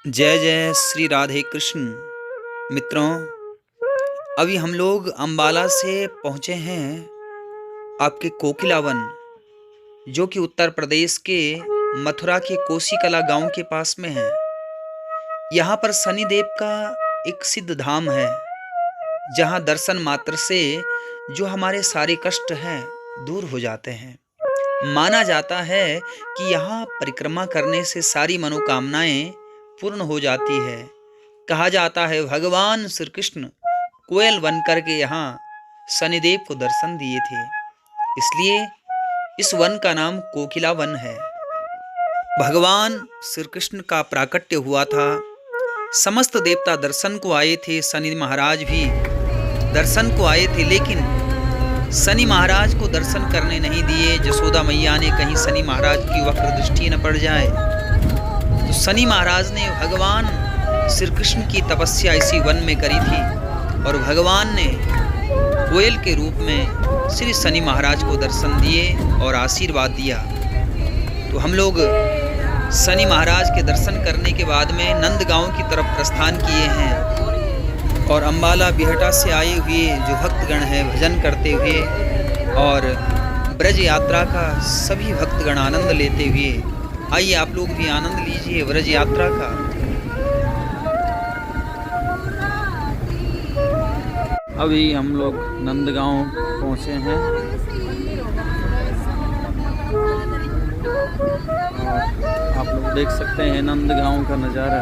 जय जय श्री राधे कृष्ण। मित्रों, अभी हम लोग अंबाला से पहुँचे हैं आपके कोकिला वन, जो कि उत्तर प्रदेश के मथुरा के कोसीकला गांव के पास में है। यहाँ पर शनिदेव का एक सिद्ध धाम है, जहाँ दर्शन मात्र से जो हमारे सारे कष्ट हैं दूर हो जाते हैं। माना जाता है कि यहाँ परिक्रमा करने से सारी मनोकामनाएं पूर्ण हो जाती है। कहा जाता है भगवान श्री कृष्ण कोयल बन करके यहाँ शनिदेव को दर्शन दिए थे, इसलिए इस वन का नाम कोकिला वन है। भगवान श्री कृष्ण का प्राकट्य हुआ था, समस्त देवता दर्शन को आए थे, शनि महाराज भी दर्शन को आए थे, लेकिन शनि महाराज को दर्शन करने नहीं दिए। जसोदा मैया ने कहीं शनि महाराज की वक्र दृष्टि न पड़ जाए, तो शनि महाराज ने भगवान श्री कृष्ण की तपस्या इसी वन में करी थी, और भगवान ने कोयल के रूप में श्री शनि महाराज को दर्शन दिए और आशीर्वाद दिया। तो हम लोग शनि महाराज के दर्शन करने के बाद में नंदगांव की तरफ प्रस्थान किए हैं, और अंबाला बिहटा से आए हुए जो भक्तगण हैं भजन करते हुए और ब्रज यात्रा का सभी भक्तगण आनंद लेते हुए, आइए आप लोग भी आनंद लीजिए ब्रज यात्रा का। अभी हम लोग नंदगांव पहुंचे हैं और आप लोग देख सकते हैं नंदगांव का नज़ारा।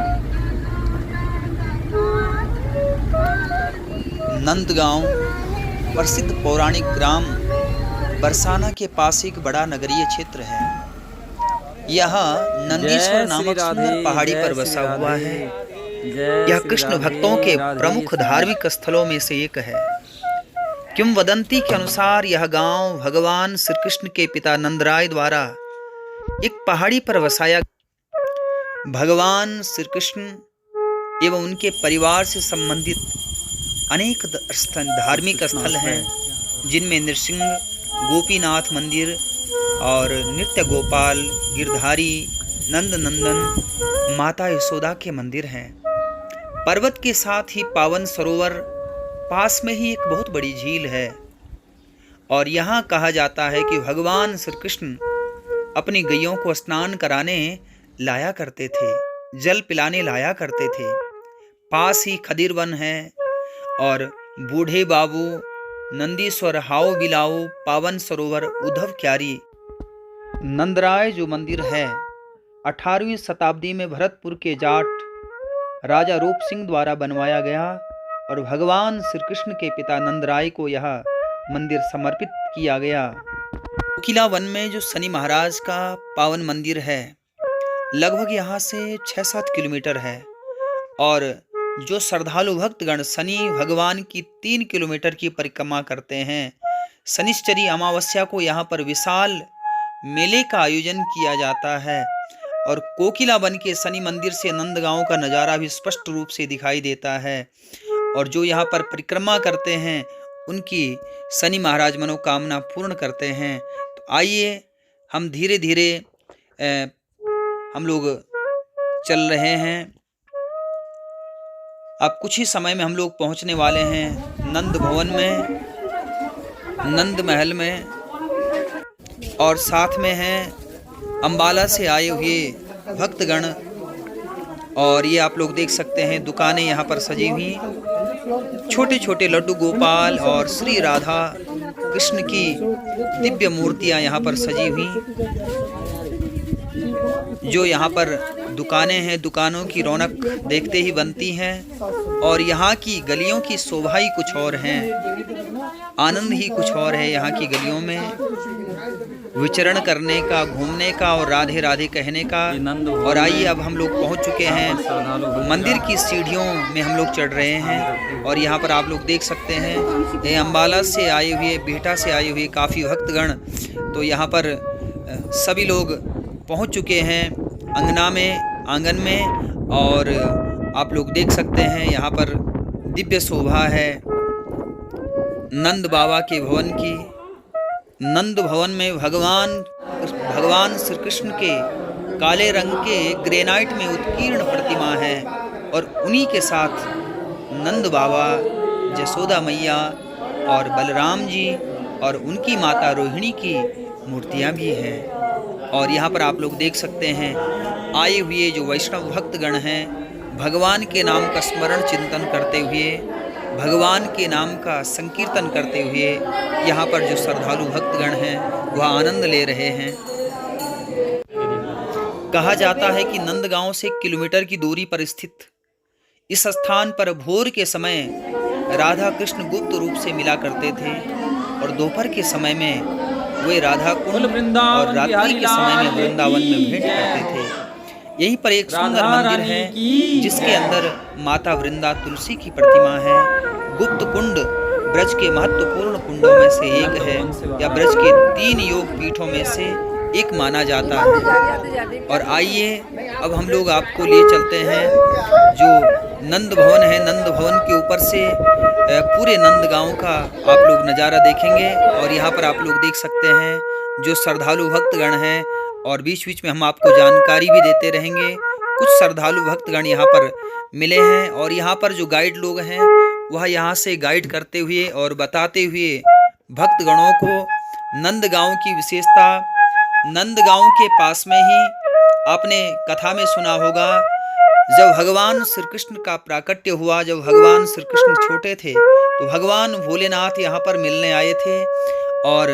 नंदगांव प्रसिद्ध पौराणिक ग्राम बरसाना के पास एक बड़ा नगरीय क्षेत्र है। यह नंदीश्वर नामक सुंदर पहाड़ी पर बसा हुआ है। यह कृष्ण भक्तों के प्रमुख धार्मिक स्थलों में से एक है। किंवदंती के अनुसार यह गांव भगवान श्री कृष्ण के पिता नंदराय द्वारा एक पहाड़ी पर बसाया। भगवान श्री कृष्ण एवं उनके परिवार से संबंधित अनेक धार्मिक स्थल हैं, जिनमें नृसिंह, गोपीनाथ मंदिर और नित्य गोपाल, गिरधारी, नंद नंदन, माता यशोदा के मंदिर हैं। पर्वत के साथ ही पावन सरोवर, पास में ही एक बहुत बड़ी झील है, और यहाँ कहा जाता है कि भगवान श्री कृष्ण अपनी गैयों को स्नान कराने लाया करते थे, जल पिलाने लाया करते थे। पास ही खदिर वन है, और बूढ़े बाबू, नंदीश्वर, हाओ बिलाओ, पावन सरोवर, उद्धव क्यारी, नंदराय जो मंदिर है 18वीं शताब्दी में भरतपुर के जाट राजा रूप सिंह द्वारा बनवाया गया, और भगवान श्री कृष्ण के पिता नंदराय को यह मंदिर समर्पित किया गया। कोकिला वन में जो शनि महाराज का पावन मंदिर है, लगभग यहाँ से 6-7 किलोमीटर है, और जो श्रद्धालु भक्तगण शनि भगवान की 3 किलोमीटर की परिक्रमा करते हैं, शनिश्चरी अमावस्या को यहाँ पर विशाल मेले का आयोजन किया जाता है, और कोकिला वन के शनि मंदिर से नंदगांव का नज़ारा भी स्पष्ट रूप से दिखाई देता है। और जो यहाँ पर परिक्रमा करते हैं उनकी शनि महाराज मनोकामना पूर्ण करते हैं। तो आइए हम धीरे धीरे हम लोग चल रहे हैं। अब कुछ ही समय में हम लोग पहुँचने वाले हैं नंद भवन में, नंद महल में, और साथ में हैं अंबाला से आए हुए भक्तगण। और ये आप लोग देख सकते हैं दुकानें यहाँ पर सजी हुई, छोटे छोटे लड्डू गोपाल और श्री राधा कृष्ण की दिव्य मूर्तियाँ यहाँ पर सजी हुई। जो यहाँ पर दुकानें हैं, दुकानों की रौनक देखते ही बनती हैं, और यहाँ की गलियों की शोभा ही कुछ और है, आनंद ही कुछ और है यहाँ की गलियों में विचरण करने का, घूमने का और राधे राधे कहने का। और आइए अब हम लोग पहुंच चुके हैं मंदिर की सीढ़ियों में, हम लोग चढ़ रहे हैं, और यहाँ पर आप लोग देख सकते हैं ये अंबाला से आए हुए, बिहटा से आए हुए काफ़ी भक्तगण। तो यहाँ पर सभी लोग पहुंच चुके हैं अंगना में, आंगन में, और आप लोग देख सकते हैं यहाँ पर दिव्य शोभा है नंद बाबा के भवन की। नंद भवन में भगवान श्री कृष्ण के काले रंग के ग्रेनाइट में उत्कीर्ण प्रतिमा है और उन्हीं के साथ नंद बाबा, जसोदा मैया और बलराम जी और उनकी माता रोहिणी की मूर्तियां भी हैं। और यहाँ पर आप लोग देख सकते हैं आए हुए जो वैष्णव भक्तगण हैं, भगवान के नाम का स्मरण चिंतन करते हुए, भगवान के नाम का संकीर्तन करते हुए यहाँ पर जो श्रद्धालु भक्तगण हैं वह आनंद ले रहे हैं। कहा जाता है कि नंदगांव से 1 किलोमीटर की दूरी पर स्थित इस स्थान पर भोर के समय राधा कृष्ण गुप्त रूप से मिला करते थे और दोपहर के समय में वे राधा कुंड और रात्रि के समय में वृंदावन में भेंट करते थे। यहीं पर एक सुंदर मंदिर है जिसके अंदर माता वृंदा तुलसी की प्रतिमा है। गुप्त कुंड ब्रज के महत्वपूर्ण कुंडों में से एक है या ब्रज के 3 योग पीठों में से एक माना जाता है। और आइए अब हम लोग आपको ले चलते हैं जो नंद भवन है। नंद भवन के ऊपर से पूरे नंद गांव का आप लोग नज़ारा देखेंगे और यहाँ पर आप लोग देख सकते हैं जो श्रद्धालु भक्तगण हैं और बीच बीच में हम आपको जानकारी भी देते रहेंगे। कुछ श्रद्धालु भक्तगण यहाँ पर मिले हैं और यहाँ पर जो गाइड लोग हैं वह यहाँ से गाइड करते हुए और बताते हुए भक्तगणों को नंद गांव की विशेषता, नंद गांव के पास में ही आपने कथा में सुना होगा जब भगवान श्री कृष्ण का प्राकट्य हुआ, जब भगवान श्री कृष्ण छोटे थे तो भगवान भोलेनाथ यहाँ पर मिलने आए थे और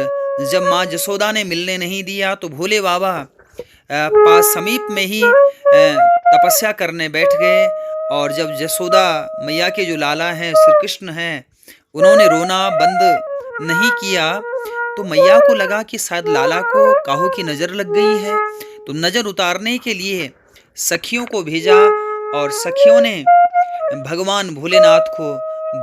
जब माँ जसोदा ने मिलने नहीं दिया तो भोले बाबा पास समीप में ही तपस्या करने बैठ गए। और जब जसोदा मैया के जो लाला हैं श्री कृष्ण हैं उन्होंने रोना बंद नहीं किया तो मैया को लगा कि शायद लाला को काहो की नज़र लग गई है, तो नज़र उतारने के लिए सखियों को भेजा और सखियों ने भगवान भोलेनाथ को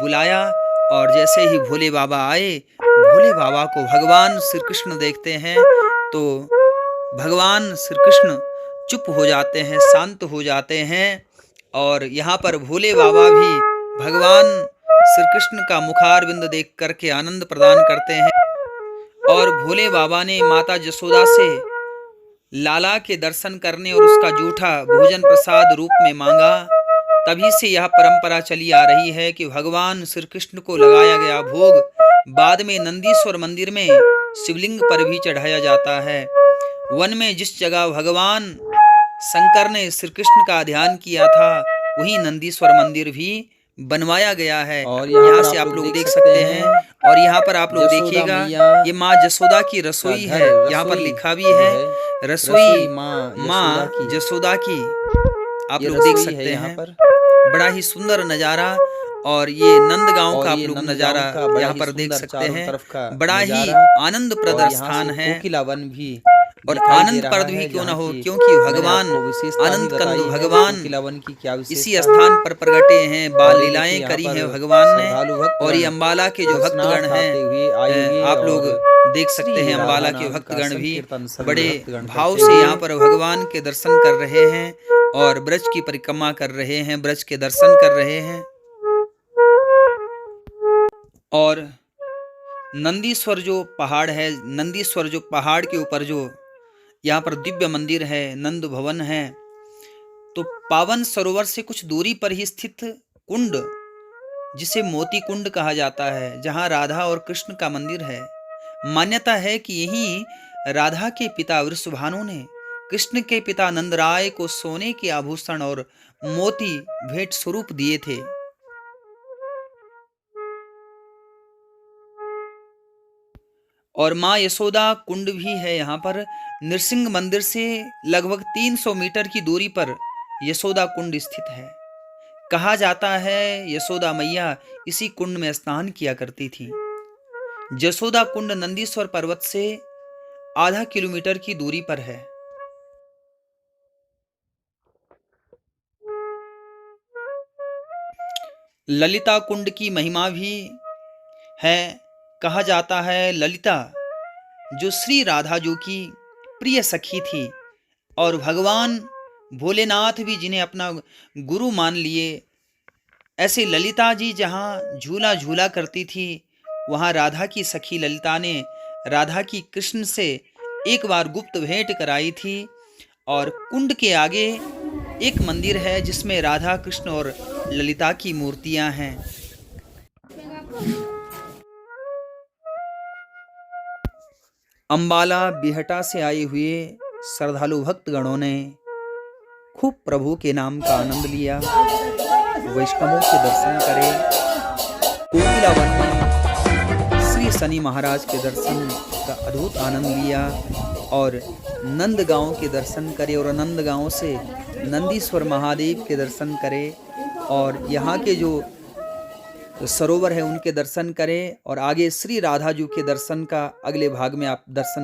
बुलाया और जैसे ही भोले बाबा आए, भोले बाबा को भगवान श्री कृष्ण देखते हैं तो भगवान श्री कृष्ण चुप हो जाते हैं, शांत हो जाते हैं और यहाँ पर भोले बाबा भी भगवान श्री कृष्ण का मुखारविंद देख करके आनंद प्रदान करते हैं। और भोले बाबा ने माता जसोदा से लाला के दर्शन करने और उसका जूठा भोजन प्रसाद रूप में मांगा। तभी से यह परंपरा चली आ रही है कि भगवान श्री कृष्ण को लगाया गया भोग बाद में नंदीश्वर मंदिर में शिवलिंग पर भी चढ़ाया जाता है। वन में जिस जगह भगवान शंकर ने श्री कृष्ण का ध्यान किया था वहीं नंदीश्वर मंदिर भी बनवाया गया है। और यहाँ से आप लोग देख सकते हैं और यहाँ पर आप लोग देखिएगा ये माँ जसोदा की रसोई है, यहाँ पर लिखा भी है रसोई माँ जसोदा की, आप लोग देख सकते हैं। बड़ा ही सुंदर नज़ारा और ये नंदगांव का आप लोग नज़ारा यहाँ पर देख सकते हैं। बड़ा ही आनंदप्रद स्थान है और आनंदप्रद भी क्यों न हो, क्योंकि भगवान आनंद कंद भगवान इसी स्थान पर प्रगटे हैं, बाल लीलाएं करी हैं भगवान ने। और ये अम्बाला के जो भक्तगण हैं आप लोग देख सकते हैं, अम्बाला के भक्तगण भी बड़े भाव से यहाँ पर भगवान के दर्शन कर रहे हैं और ब्रज की परिक्रमा कर रहे हैं, ब्रज के दर्शन कर रहे हैं। और नंदीश्वर जो पहाड़ है, नंदीश्वर जो पहाड़ के ऊपर जो यहाँ पर दिव्य मंदिर है, नंद भवन है, तो पावन सरोवर से कुछ दूरी पर ही स्थित कुंड जिसे मोती कुंड कहा जाता है, जहाँ राधा और कृष्ण का मंदिर है। मान्यता है कि यहीं राधा के पिता वृषभानु ने कृष्ण के पिता नंदराय को सोने के आभूषण और मोती भेंट स्वरूप दिए थे। और माँ यशोदा कुंड भी है यहाँ पर। नृसिंह मंदिर से लगभग 300 मीटर की दूरी पर यशोदा कुंड स्थित है। कहा जाता है यशोदा मैया इसी कुंड में स्नान किया करती थी। यशोदा कुंड नंदीश्वर पर्वत से आधा किलोमीटर की दूरी पर है। ललिता कुंड की महिमा भी है। कहा जाता है ललिता जो श्री राधा जो की प्रिय सखी थी और भगवान भोलेनाथ भी जिन्हें अपना गुरु मान लिए, ऐसे ललिता जी जहाँ झूला झूला करती थी वहाँ राधा की सखी ललिता ने राधा की कृष्ण से एक बार गुप्त भेंट कराई थी और कुंड के आगे एक मंदिर है जिसमें राधा कृष्ण और ललिता की मूर्तियां हैं। अंबाला बिहटा से आए हुए श्रद्धालु भक्तगणों ने खूब प्रभु के नाम का आनंद लिया, वैष्णवों के दर्शन करे। कोकिला वन में श्री शनि महाराज के दर्शन का अद्भुत आनंद लिया और नंदगांव के दर्शन करे और नंदगांव से नंदीश्वर महादेव के दर्शन करे और यहाँ के जो सरोवर है उनके दर्शन करें और आगे श्री राधा जी के दर्शन का अगले भाग में आप दर्शन